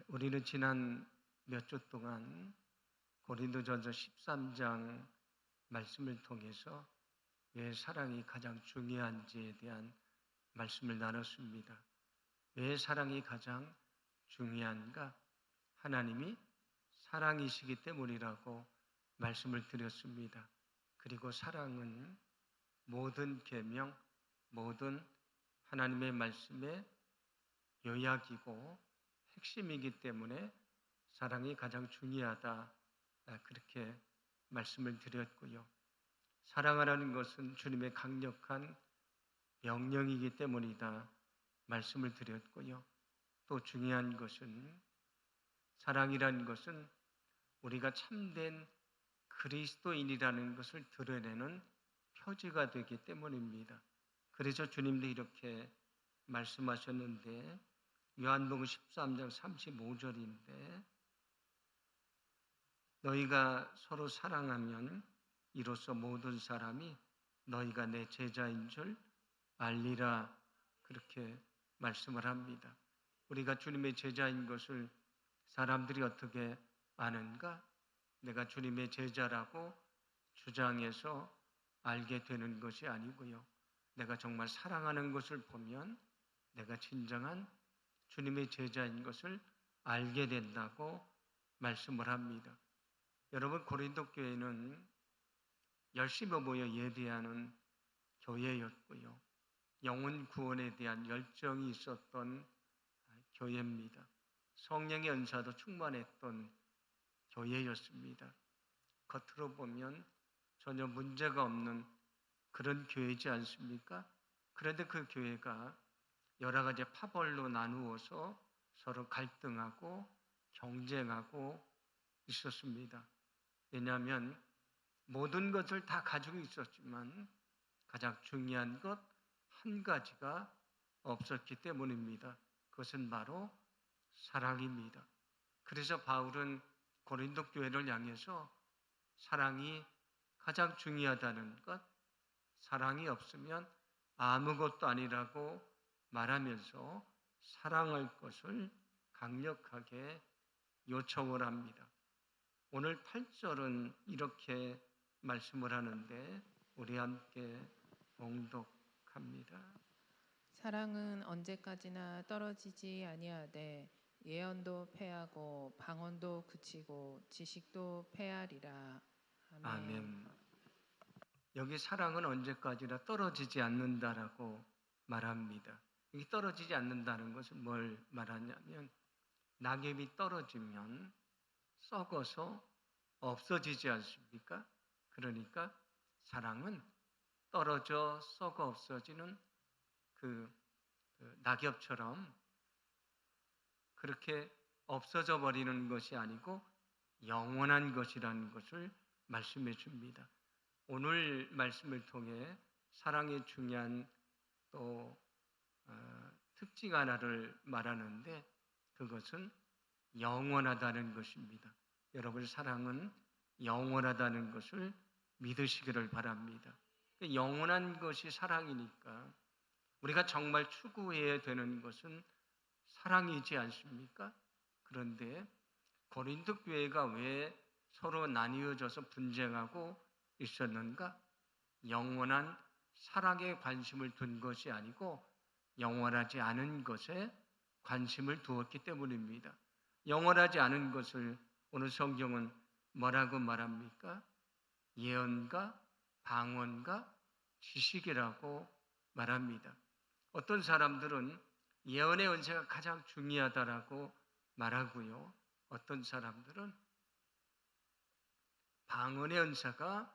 우리는 지난 몇 주 동안 고린도전서 13장 말씀을 통해서 왜 사랑이 가장 중요한지에 대한 말씀을 나눴습니다. 왜 사랑이 가장 중요한가? 하나님이 사랑이시기 때문이라고 말씀을 드렸습니다. 그리고 사랑은 모든 계명, 모든 하나님의 말씀의 요약이고 핵심이기 때문에 사랑이 가장 중요하다, 그렇게 말씀을 드렸고요. 사랑하라는 것은 주님의 강력한 명령이기 때문이다 말씀을 드렸고요. 또 중요한 것은 사랑이라는 것은 우리가 참된 그리스도인이라는 것을 드러내는 표지가 되기 때문입니다. 그래서 주님도 이렇게 말씀하셨는데 요한복음 13장 35절인데 너희가 서로 사랑하면 이로써 모든 사람이 너희가 내 제자인 줄 알리라, 그렇게 말씀을 합니다. 우리가 주님의 제자인 것을 사람들이 어떻게 아는가? 내가 주님의 제자라고 주장해서 알게 되는 것이 아니고요. 내가 정말 사랑하는 것을 보면 내가 진정한 주님의 제자인 것을 알게 된다고 말씀을 합니다. 여러분, 고린도 교회는 열심히 모여 예배하는 교회였고요. 영혼 구원에 대한 열정이 있었던 교회입니다. 성령의 은사도 충만했던 교회였습니다. 겉으로 보면 전혀 문제가 없는 그런 교회지 않습니까? 그런데 그 교회가 여러 가지 파벌로 나누어서 서로 갈등하고 경쟁하고 있었습니다. 왜냐하면 모든 것을 다 가지고 있었지만 가장 중요한 것 한 가지가 없었기 때문입니다. 그것은 바로 사랑입니다. 그래서 바울은 고린도 교회를 향해서 사랑이 가장 중요하다는 것, 사랑이 없으면 아무것도 아니라고 말하면서 사랑할 것을 강력하게 요청을 합니다. 오늘 8절은 이렇게 말씀을 하는데 우리 함께 봉독합니다. 사랑은 언제까지나 떨어지지 아니하되 예언도 패하고 방언도 그치고 지식도 패하리라. 아멘. 아멘. 여기 사랑은 언제까지나 떨어지지 않는다라고 말합니다. 이 떨어지지 않는다는 것은 뭘 말하냐면 낙엽이 떨어지면 썩어서 없어지지 않습니까? 그러니까 사랑은 떨어져 썩어 없어지는 그 낙엽처럼 그렇게 없어져 버리는 것이 아니고 영원한 것이라는 것을 말씀해 줍니다. 오늘 말씀을 통해 사랑의 중요한 또 특징 하나를 말하는데 그것은 영원하다는 것입니다. 여러분, 사랑은 영원하다는 것을 믿으시기를 바랍니다. 영원한 것이 사랑이니까 우리가 정말 추구해야 되는 것은 사랑이지 않습니까? 그런데 고린도 교회가 왜 서로 나뉘어져서 분쟁하고 있었는가? 영원한 사랑에 관심을 둔 것이 아니고 영원하지 않은 것에 관심을 두었기 때문입니다. 영원하지 않은 것을 오늘 성경은 뭐라고 말합니까? 예언과 방언과 지식이라고 말합니다. 어떤 사람들은 예언의 은혜가 가장 중요하다라고 말하고요. 어떤 사람들은 방언의 은사가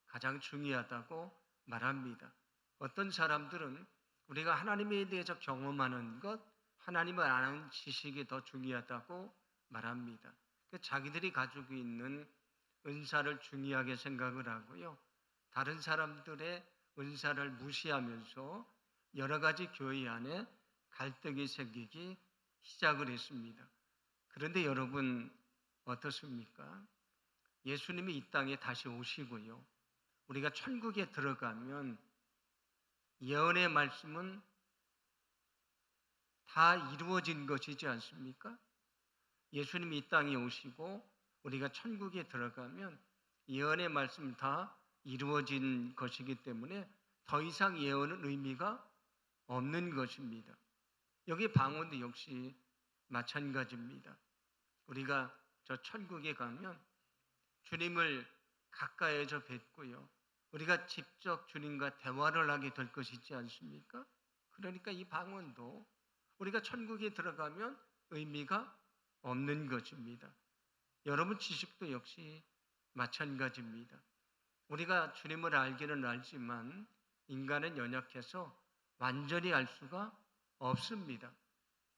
가장 중요하다고 말합니다. 어떤 사람들은 우리가 하나님에 대해서 경험하는 것, 하나님을 아는 지식이 더 중요하다고 말합니다. 자기들이 가지고 있는 은사를 중요하게 생각을 하고요. 다른 사람들의 은사를 무시하면서 여러 가지 교회 안에 갈등이 생기기 시작을 했습니다. 그런데 여러분 어떻습니까? 예수님이 이 땅에 다시 오시고요. 우리가 천국에 들어가면 예언의 말씀은 다 이루어진 것이지 않습니까? 예수님이 이 땅에 오시고 우리가 천국에 들어가면 예언의 말씀 다 이루어진 것이기 때문에 더 이상 예언은 의미가 없는 것입니다. 여기 방언도 역시 마찬가지입니다. 우리가 저 천국에 가면 주님을 가까이에서 뵙고요. 우리가 직접 주님과 대화를 하게 될 것이지 않습니까? 그러니까 이 방언도 우리가 천국에 들어가면 의미가 없는 것입니다. 여러분 지식도 역시 마찬가지입니다. 우리가 주님을 알기는 알지만 인간은 연약해서 완전히 알 수가 없습니다.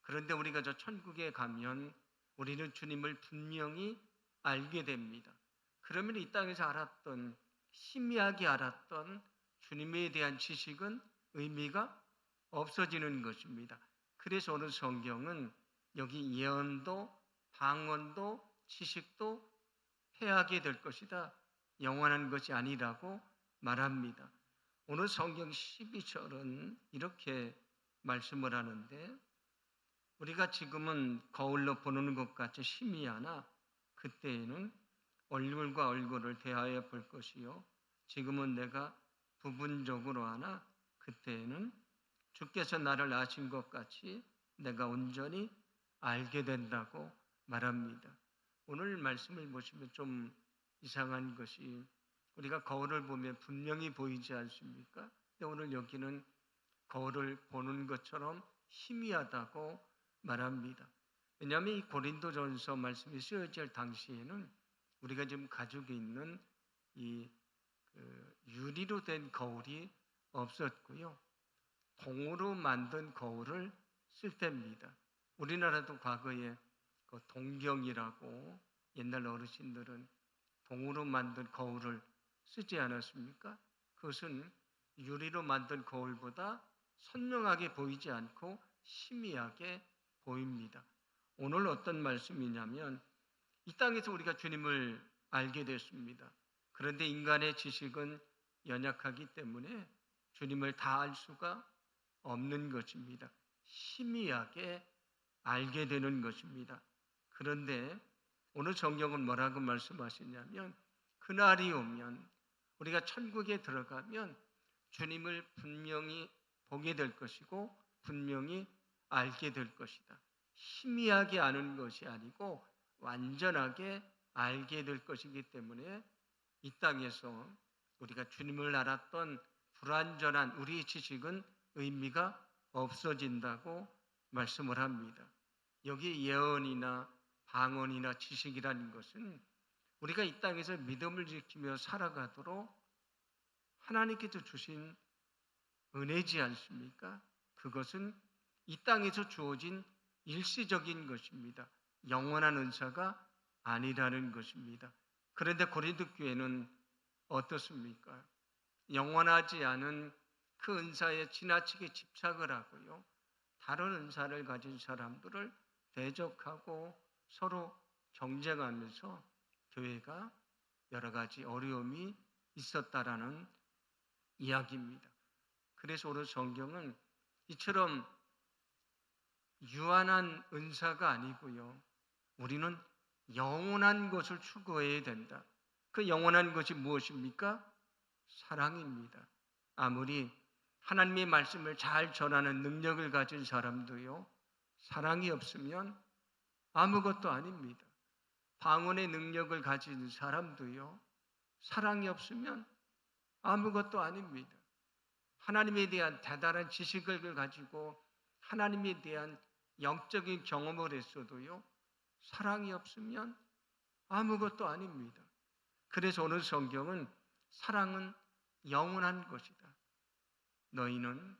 그런데 우리가 저 천국에 가면 우리는 주님을 분명히 알게 됩니다. 그러면 이 땅에서 알았던, 희미하게 알았던 주님에 대한 지식은 의미가 없어지는 것입니다. 그래서 오늘 성경은 여기 예언도 방언도 지식도 패하게 될 것이다, 영원한 것이 아니라고 말합니다. 오늘 성경 12절은 이렇게 말씀을 하는데, 우리가 지금은 거울로 보는 것 같이 희미하나 그때에는 얼굴과 얼굴을 대하여 볼 것이요, 지금은 내가 부분적으로 하나 그때에는 주께서 나를 아신 것 같이 내가 온전히 알게 된다고 말합니다. 오늘 말씀을 보시면 좀 이상한 것이, 우리가 거울을 보면 분명히 보이지 않습니까? 근데 오늘 여기는 거울을 보는 것처럼 희미하다고 말합니다. 왜냐하면 이 고린도전서 말씀이 쓰여질 당시에는 우리가 지금 가지고 있는 이 유리로 된 거울이 없었고요, 동으로 만든 거울을 쓸 때입니다. 우리나라도 과거에 그 동경이라고 옛날 어르신들은 동으로 만든 거울을 쓰지 않았습니까? 그것은 유리로 만든 거울보다 선명하게 보이지 않고 희미하게 보입니다. 오늘 어떤 말씀이냐면, 이 땅에서 우리가 주님을 알게 됐습니다. 그런데 인간의 지식은 연약하기 때문에 주님을 다 알 수가 없는 것입니다. 희미하게 알게 되는 것입니다. 그런데 오늘 성경은 뭐라고 말씀하시냐면, 그날이 오면, 우리가 천국에 들어가면 주님을 분명히 보게 될 것이고 분명히 알게 될 것이다. 희미하게 아는 것이 아니고 완전하게 알게 될 것이기 때문에 이 땅에서 우리가 주님을 알았던 불완전한 우리의 지식은 의미가 없어진다고 말씀을 합니다. 여기 예언이나 방언이나 지식이라는 것은 우리가 이 땅에서 믿음을 지키며 살아가도록 하나님께서 주신 은혜지 않습니까? 그것은 이 땅에서 주어진 일시적인 것입니다. 영원한 은사가 아니라는 것입니다. 그런데 고린도 교회는 어떻습니까? 영원하지 않은 그 은사에 지나치게 집착을 하고요, 다른 은사를 가진 사람들을 대적하고 서로 경쟁하면서 교회가 여러 가지 어려움이 있었다라는 이야기입니다. 그래서 오늘 성경은 이처럼 유한한 은사가 아니고요, 우리는 영원한 것을 추구해야 된다. 그 영원한 것이 무엇입니까? 사랑입니다. 아무리 하나님의 말씀을 잘 전하는 능력을 가진 사람도요, 사랑이 없으면 아무것도 아닙니다. 방언의 능력을 가진 사람도요, 사랑이 없으면 아무것도 아닙니다. 하나님에 대한 대단한 지식을 가지고 하나님에 대한 영적인 경험을 했어도요, 사랑이 없으면 아무것도 아닙니다. 그래서 오늘 성경은 사랑은 영원한 것이다. 너희는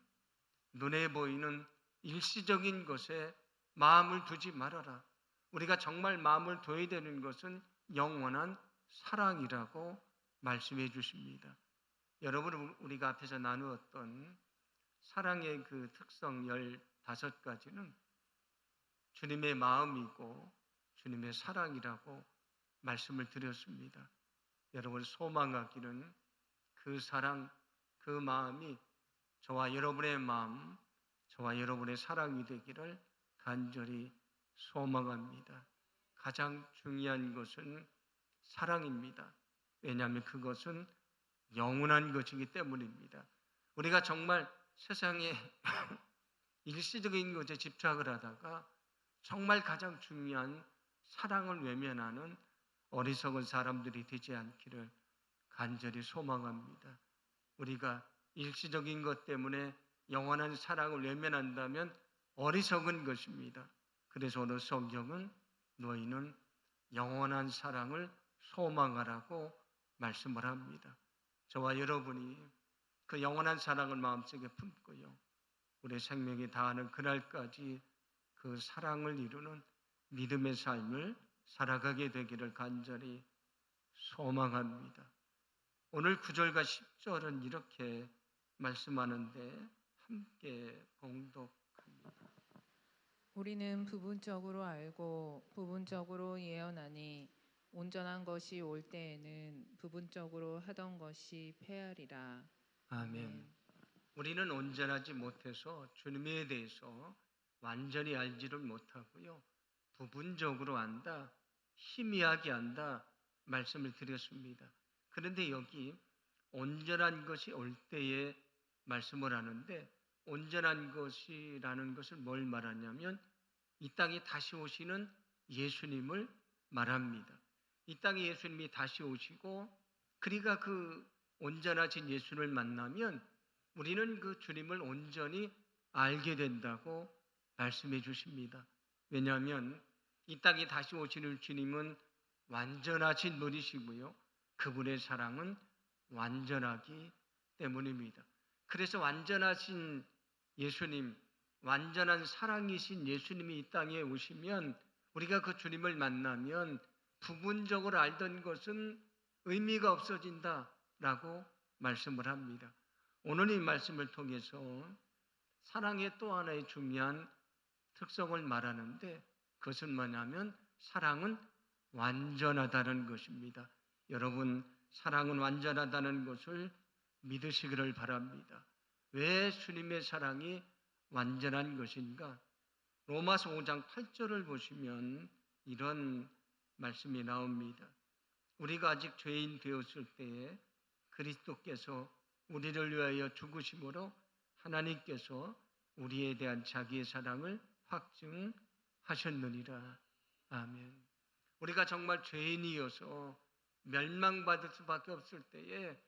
눈에 보이는 일시적인 것에 마음을 두지 말아라. 우리가 정말 마음을 둬야 되는 것은 영원한 사랑이라고 말씀해 주십니다. 여러분, 우리가 앞에서 나누었던 사랑의 그 특성 15가지는 주님의 마음이고 주님의 사랑이라고 말씀을 드렸습니다. 여러분, 소망하기는 그 사랑, 그 마음이 저와 여러분의 마음, 저와 여러분의 사랑이 되기를 간절히 소망합니다. 가장 중요한 것은 사랑입니다. 왜냐하면 그것은 영원한 것이기 때문입니다. 우리가 정말 세상에 일시적인 것에 집착을 하다가 정말 가장 중요한 사랑을 외면하는 어리석은 사람들이 되지 않기를 간절히 소망합니다. 우리가 일시적인 것 때문에 영원한 사랑을 외면한다면 어리석은 것입니다. 그래서 오늘 성경은 너희는 영원한 사랑을 소망하라고 말씀을 합니다. 저와 여러분이 그 영원한 사랑을 마음속에 품고요, 우리 생명이 다하는 그날까지 그 사랑을 이루는 믿음의 삶을 살아가게 되기를 간절히 소망합니다. 오늘 9절과 10절은 이렇게 말씀하는데 함께 봉독합니다. 우리는 부분적으로 알고 부분적으로 예언하니 온전한 것이 올 때에는 부분적으로 하던 것이 패하리라. 아멘. 우리는 온전하지 못해서 주님에 대해서 완전히 알지를 못하고요, 부분적으로 안다, 희미하게 안다 말씀을 드렸습니다. 그런데 여기 온전한 것이 올 때에 말씀을 하는데, 온전한 것이라는 것을 뭘 말하냐면 이 땅에 다시 오시는 예수님을 말합니다. 이 땅에 예수님이 다시 오시고 그리가 그 온전하신 예수를 만나면 우리는 그 주님을 온전히 알게 된다고 말씀해 주십니다. 왜냐하면 이 땅에 다시 오시는 주님은 완전하신 분이시고요, 그분의 사랑은 완전하기 때문입니다. 그래서 완전하신 예수님, 완전한 사랑이신 예수님이 이 땅에 오시면 우리가 그 주님을 만나면 부분적으로 알던 것은 의미가 없어진다라고 말씀을 합니다. 오늘 이 말씀을 통해서 사랑의 또 하나의 중요한 특성을 말하는데, 그것은 뭐냐면 사랑은 완전하다는 것입니다. 여러분, 사랑은 완전하다는 것을 믿으시기를 바랍니다. 왜 주님의 사랑이 완전한 것인가? 로마서 5장 8절을 보시면 이런 말씀이 나옵니다. 우리가 아직 죄인 되었을 때에 그리스도께서 우리를 위하여 죽으심으로 하나님께서 우리에 대한 자기의 사랑을 확증하셨느니라. 아멘. 우리가 정말 죄인이어서 멸망받을 수밖에 없을 때에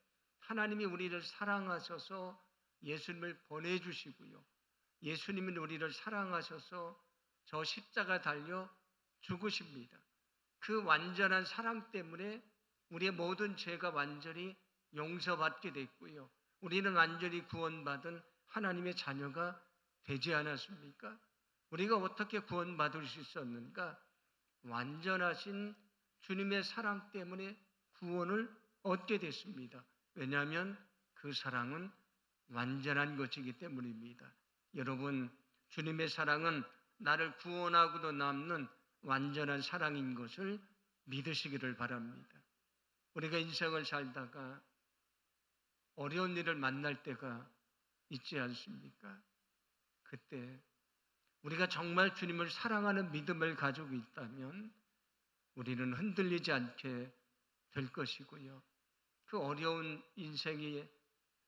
하나님이 우리를 사랑하셔서 예수님을 보내주시고요, 예수님은 우리를 사랑하셔서 저 십자가 달려 죽으십니다. 그 완전한 사랑 때문에 우리의 모든 죄가 완전히 용서받게 됐고요, 우리는 완전히 구원받은 하나님의 자녀가 되지 않았습니까? 우리가 어떻게 구원받을 수 있었는가? 완전하신 주님의 사랑 때문에 구원을 얻게 됐습니다. 왜냐하면 그 사랑은 완전한 것이기 때문입니다. 여러분, 주님의 사랑은 나를 구원하고도 남는 완전한 사랑인 것을 믿으시기를 바랍니다. 우리가 인생을 살다가 어려운 일을 만날 때가 있지 않습니까? 그때 우리가 정말 주님을 사랑하는 믿음을 가지고 있다면 우리는 흔들리지 않게 될 것이고요, 그 어려운 인생의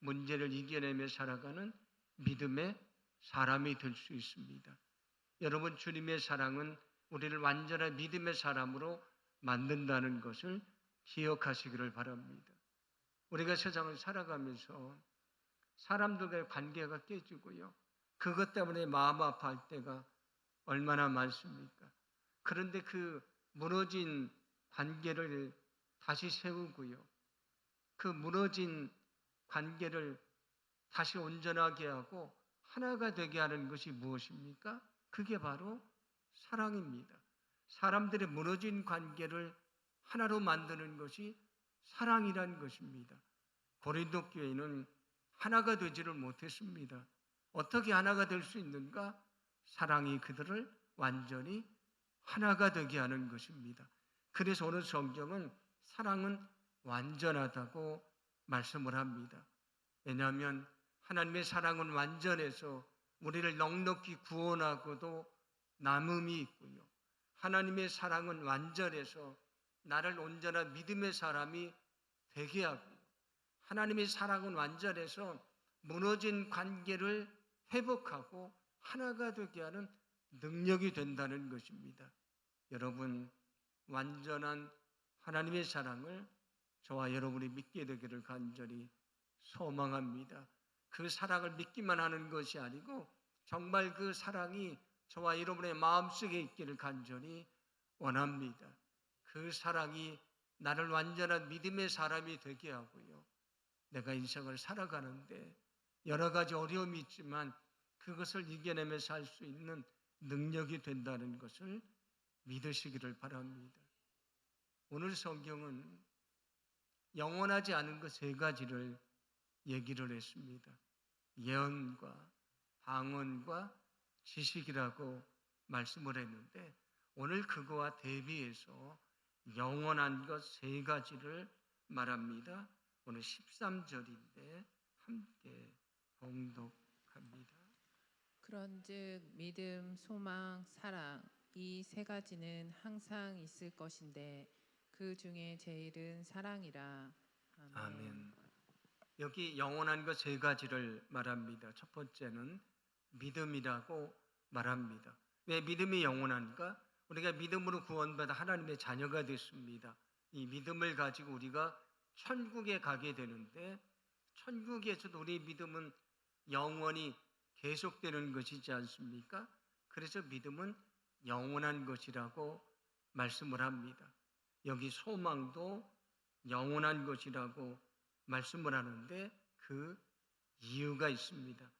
문제를 이겨내며 살아가는 믿음의 사람이 될 수 있습니다. 여러분, 주님의 사랑은 우리를 완전한 믿음의 사람으로 만든다는 것을 기억하시기를 바랍니다. 우리가 세상을 살아가면서 사람들과의 관계가 깨지고요, 그것 때문에 마음 아파할 때가 얼마나 많습니까? 그런데 그 무너진 관계를 다시 세우고요, 그 무너진 관계를 다시 온전하게 하고 하나가 되게 하는 것이 무엇입니까? 그게 바로 사랑입니다. 사람들의 무너진 관계를 하나로 만드는 것이 사랑이란 것입니다. 고린도 교회는 하나가 되지를 못했습니다. 어떻게 하나가 될 수 있는가? 사랑이 그들을 완전히 하나가 되게 하는 것입니다. 그래서 오늘 성경은 사랑은 완전하다고 말씀을 합니다. 왜냐하면 하나님의 사랑은 완전해서 우리를 넉넉히 구원하고도 남음이 있고요, 하나님의 사랑은 완전해서 나를 온전한 믿음의 사람이 되게 하고, 하나님의 사랑은 완전해서 무너진 관계를 회복하고 하나가 되게 하는 능력이 된다는 것입니다. 여러분, 완전한 하나님의 사랑을 저와 여러분이 믿게 되기를 간절히 소망합니다. 그 사랑을 믿기만 하는 것이 아니고 정말 그 사랑이 저와 여러분의 마음속에 있기를 간절히 원합니다. 그 사랑이 나를 완전한 믿음의 사람이 되게 하고요. 내가 인생을 살아가는데 여러 가지 어려움이 있지만 그것을 이겨내며 살 수 있는 능력이 된다는 것을 믿으시기를 바랍니다. 오늘 성경은 영원하지 않은 그 세 가지를 얘기를 했습니다. 예언과 방언과 지식이라고 말씀을 했는데 오늘 그거와 대비해서 영원한 것 세 가지를 말합니다. 오늘 13절인데 함께 봉독합니다. 그런즉 믿음, 소망, 사랑 이 세 가지는 항상 있을 것인데 그 중에 제일은 사랑이라. 아멘. 아멘. 여기 영원한 것 세 가지를 말합니다. 첫 번째는 믿음이라고 말합니다. 왜 믿음이 영원한가? 우리가 믿음으로 구원받아 하나님의 자녀가 됐습니다. 이 믿음을 가지고 우리가 천국에 가게 되는데 천국에서도 우리의 믿음은 영원히 계속되는 것이지 않습니까? 그래서 믿음은 영원한 것이라고 말씀을 합니다. 여기 소망도 영원한 것이라고 말씀을 하는데 그 이유가 있습니다.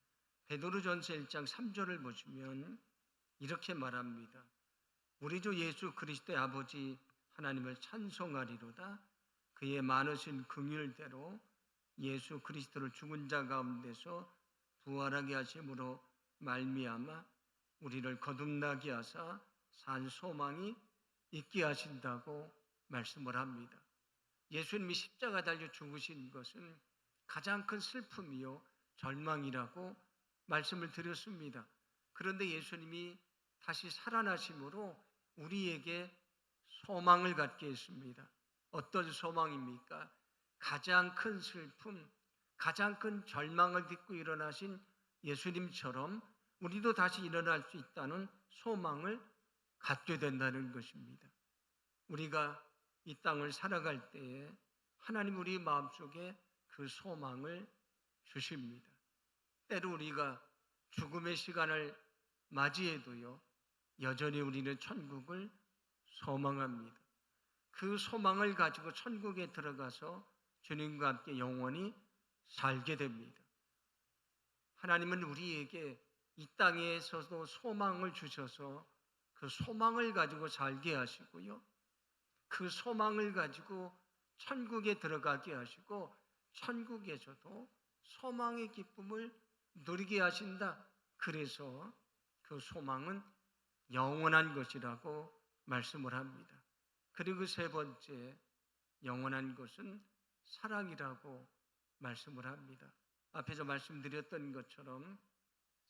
베드로전서 1장 3절을 보시면 이렇게 말합니다. 우리 주 예수 그리스도의 아버지 하나님을 찬송하리로다. 그의 많으신 긍휼대로 예수 그리스도를 죽은 자 가운데서 부활하게 하심으로 말미암아 우리를 거듭나게 하사 산 소망이 있게 하신다고 말씀을 합니다. 예수님이 십자가 달려 죽으신 것은 가장 큰 슬픔이요 절망이라고 말씀을 드렸습니다. 그런데 예수님이 다시 살아나심으로 우리에게 소망을 갖게 했습니다. 어떤 소망입니까? 가장 큰 슬픔, 가장 큰 절망을 딛고 일어나신 예수님처럼 우리도 다시 일어날 수 있다는 소망을 갖게 된다는 것입니다. 우리가 이 땅을 살아갈 때에 하나님 우리 마음속에 그 소망을 주십니다. 때로 우리가 죽음의 시간을 맞이해도요, 여전히 우리는 천국을 소망합니다. 그 소망을 가지고 천국에 들어가서 주님과 함께 영원히 살게 됩니다. 하나님은 우리에게 이 땅에서도 소망을 주셔서 그 소망을 가지고 살게 하시고요. 그 소망을 가지고 천국에 들어가게 하시고 천국에서도 소망의 기쁨을 누리게 하신다. 그래서 그 소망은 영원한 것이라고 말씀을 합니다. 그리고 세 번째, 영원한 것은 사랑이라고 말씀을 합니다. 앞에서 말씀드렸던 것처럼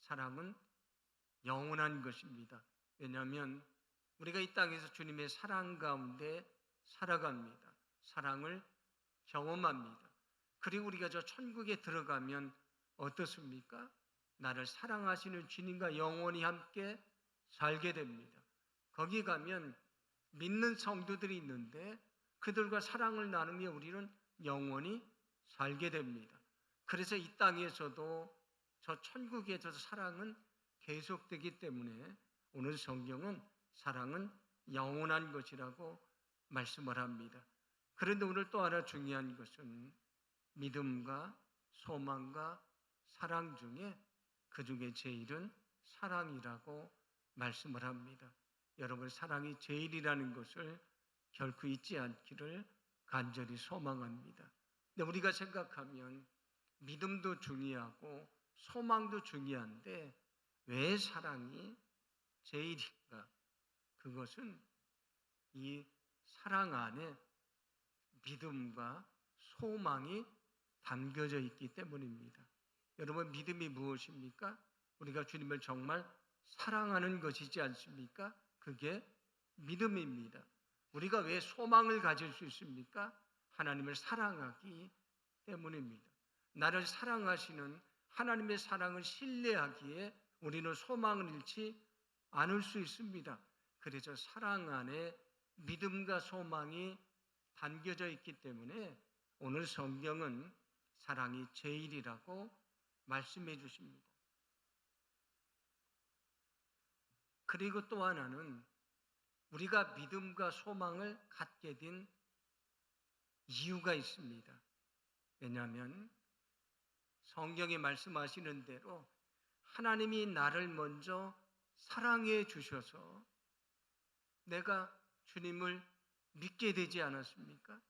사랑은 영원한 것입니다. 왜냐하면 우리가 이 땅에서 주님의 사랑 가운데 살아갑니다. 사랑을 경험합니다. 그리고 우리가 저 천국에 들어가면 어떻습니까? 나를 사랑하시는 주님과 영원히 함께 살게 됩니다. 거기 가면 믿는 성도들이 있는데 그들과 사랑을 나누며 우리는 영원히 살게 됩니다. 그래서 이 땅에서도 저 천국에서 사랑은 계속되기 때문에 오늘 성경은 사랑은 영원한 것이라고 말씀을 합니다. 그런데 오늘 또 하나 중요한 것은 믿음과 소망과 사랑 중에 그 중에 제일은 사랑이라고 말씀을 합니다. 여러분, 사랑이 제일이라는 것을 결코 잊지 않기를 간절히 소망합니다. 근데 우리가 생각하면 믿음도 중요하고 소망도 중요한데 왜 사랑이 제일인가? 그것은 이 사랑 안에 믿음과 소망이 담겨져 있기 때문입니다. 여러분, 믿음이 무엇입니까? 우리가 주님을 정말 사랑하는 것이지 않습니까? 그게 믿음입니다. 우리가 왜 소망을 가질 수 있습니까? 하나님을 사랑하기 때문입니다. 나를 사랑하시는 하나님의 사랑을 신뢰하기에 우리는 소망을 잃지 않을 수 있습니다. 그래서 사랑 안에 믿음과 소망이 담겨져 있기 때문에 오늘 성경은 사랑이 제일이라고 말씀해 주십니다. 그리고 또 하나는 우리가 믿음과 소망을 갖게 된 이유가 있습니다. 왜냐하면 성경에 말씀하시는 대로 하나님이 나를 먼저 사랑해 주셔서 내가 주님을 믿게 되지 않았습니까?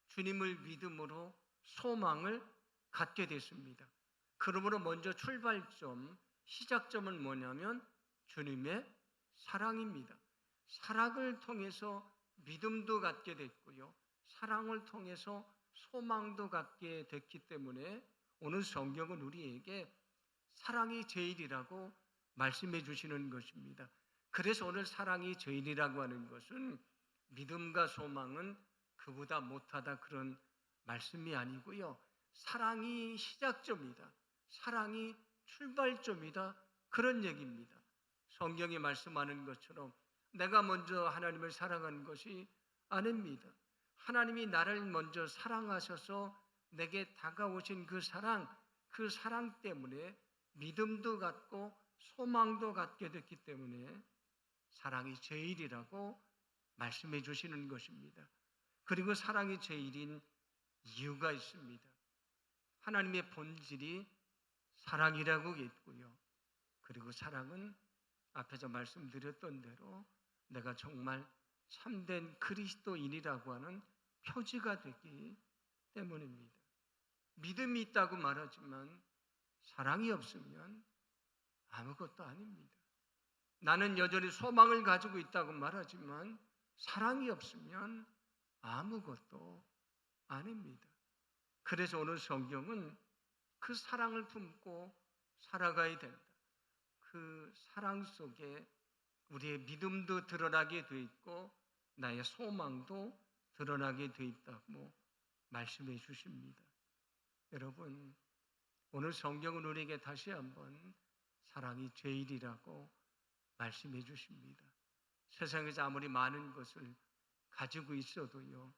주님을 믿음으로 소망을 갖게 됐습니다. 그러므로 먼저 출발점, 시작점은 뭐냐면 주님의 사랑입니다. 사랑을 통해서 믿음도 갖게 됐고요. 사랑을 통해서 소망도 갖게 됐기 때문에 오늘 성경은 우리에게 사랑이 제일이라고 말씀해 주시는 것입니다. 그래서 오늘 사랑이 제일이라고 하는 것은 믿음과 소망은 그보다 못하다 그런 말씀이 아니고요. 사랑이 시작점이다. 사랑이 출발점이다. 그런 얘기입니다. 성경이 말씀하는 것처럼 내가 먼저 하나님을 사랑하는 것이 아닙니다. 하나님이 나를 먼저 사랑하셔서 내게 다가오신 그 사랑 때문에 믿음도 갖고 소망도 갖게 됐기 때문에 사랑이 제일이라고 말씀해 주시는 것입니다. 그리고 사랑이 제일인 이유가 있습니다. 하나님의 본질이 사랑이라고 했고요. 그리고 사랑은 앞에서 말씀드렸던 대로 내가 정말 참된 그리스도인이라고 하는 표지가 되기 때문입니다. 믿음이 있다고 말하지만 사랑이 없으면 아무것도 아닙니다. 나는 여전히 소망을 가지고 있다고 말하지만 사랑이 없으면 아무것도 아닙니다. 그래서 오늘 성경은 그 사랑을 품고 살아가야 된다. 그 사랑 속에 우리의 믿음도 드러나게 돼 있고 나의 소망도 드러나게 돼 있다고 말씀해 주십니다. 여러분, 오늘 성경은 우리에게 다시 한번 사랑이 제일이라고 말씀해 주십니다. 세상에서 아무리 많은 것을 가지고 있어도요,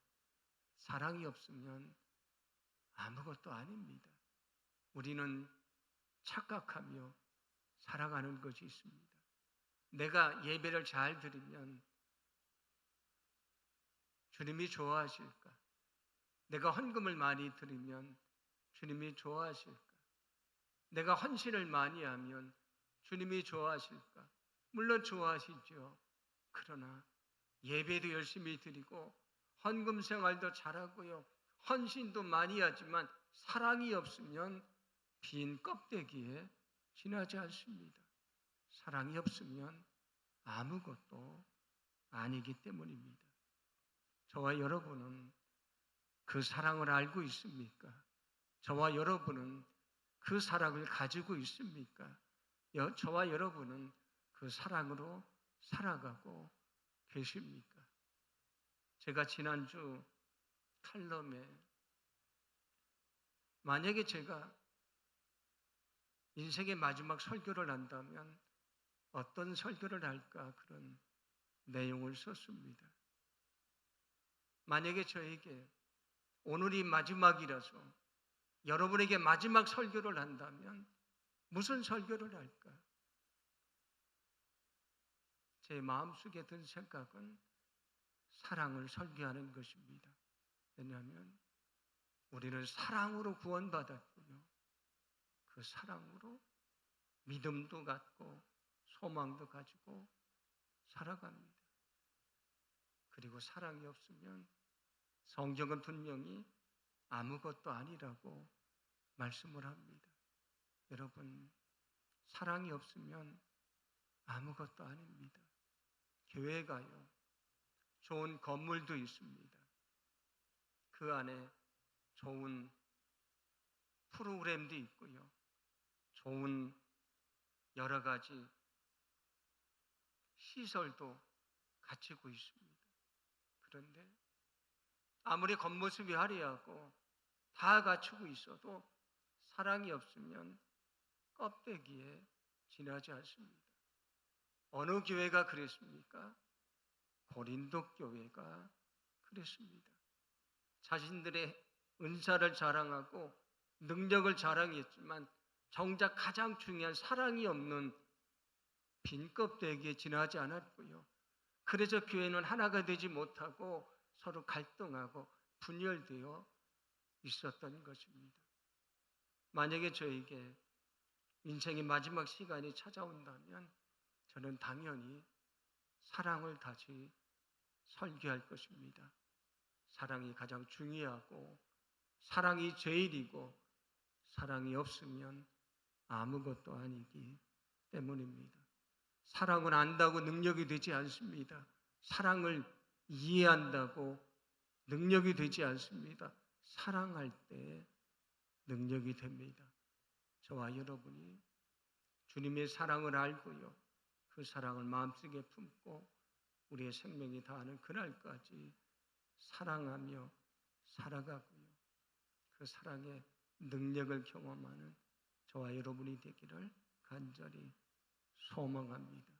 사랑이 없으면 아무것도 아닙니다. 우리는 착각하며 살아가는 것이 있습니다. 내가 예배를 잘 드리면 주님이 좋아하실까? 내가 헌금을 많이 드리면 주님이 좋아하실까? 내가 헌신을 많이 하면 주님이 좋아하실까? 물론 좋아하시죠. 그러나 예배도 열심히 드리고 헌금 생활도 잘하고요. 헌신도 많이 하지만 사랑이 없으면 빈 껍데기에 지나지 않습니다. 사랑이 없으면 아무것도 아니기 때문입니다. 저와 여러분은 그 사랑을 알고 있습니까? 저와 여러분은 그 사랑을 가지고 있습니까? 저와 여러분은 그 사랑으로 살아가고 계십니까? 제가 지난주 칼럼에 만약에 제가 인생의 마지막 설교를 한다면 어떤 설교를 할까 그런 내용을 썼습니다. 만약에 저에게 오늘이 마지막이라서 여러분에게 마지막 설교를 한다면 무슨 설교를 할까? 제 마음속에 든 생각은 사랑을 설교하는 것입니다. 왜냐하면 우리는 사랑으로 구원받았고요. 그 사랑으로 믿음도 갖고 소망도 가지고 살아갑니다. 그리고 사랑이 없으면 성경은 분명히 아무것도 아니라고 말씀을 합니다. 여러분, 사랑이 없으면 아무것도 아닙니다. 교회 가요. 좋은 건물도 있습니다. 그 안에 좋은 프로그램도 있고요. 좋은 여러 가지 시설도 갖추고 있습니다. 그런데 아무리 겉모습이 화려하고 다 갖추고 있어도 사랑이 없으면 껍데기에 지나지 않습니다. 어느 교회가 그랬습니까? 고린도 교회가 그랬습니다. 자신들의 은사를 자랑하고 능력을 자랑했지만 정작 가장 중요한 사랑이 없는 빈 껍데기에 지나지 않았고요. 그래서 교회는 하나가 되지 못하고 서로 갈등하고 분열되어 있었던 것입니다. 만약에 저에게 인생의 마지막 시간이 찾아온다면 저는 당연히 사랑을 다시 설교할 것입니다. 사랑이 가장 중요하고 사랑이 제일이고 사랑이 없으면 아무것도 아니기 때문입니다. 사랑을 안다고 능력이 되지 않습니다. 사랑을 이해한다고 능력이 되지 않습니다. 사랑할 때 능력이 됩니다. 저와 여러분이 주님의 사랑을 알고요. 그 사랑을 마음속에 품고 우리의 생명이 다하는 그날까지 사랑하며 살아가고요. 그 사랑의 능력을 경험하는 저와 여러분이 되기를 간절히 소망합니다.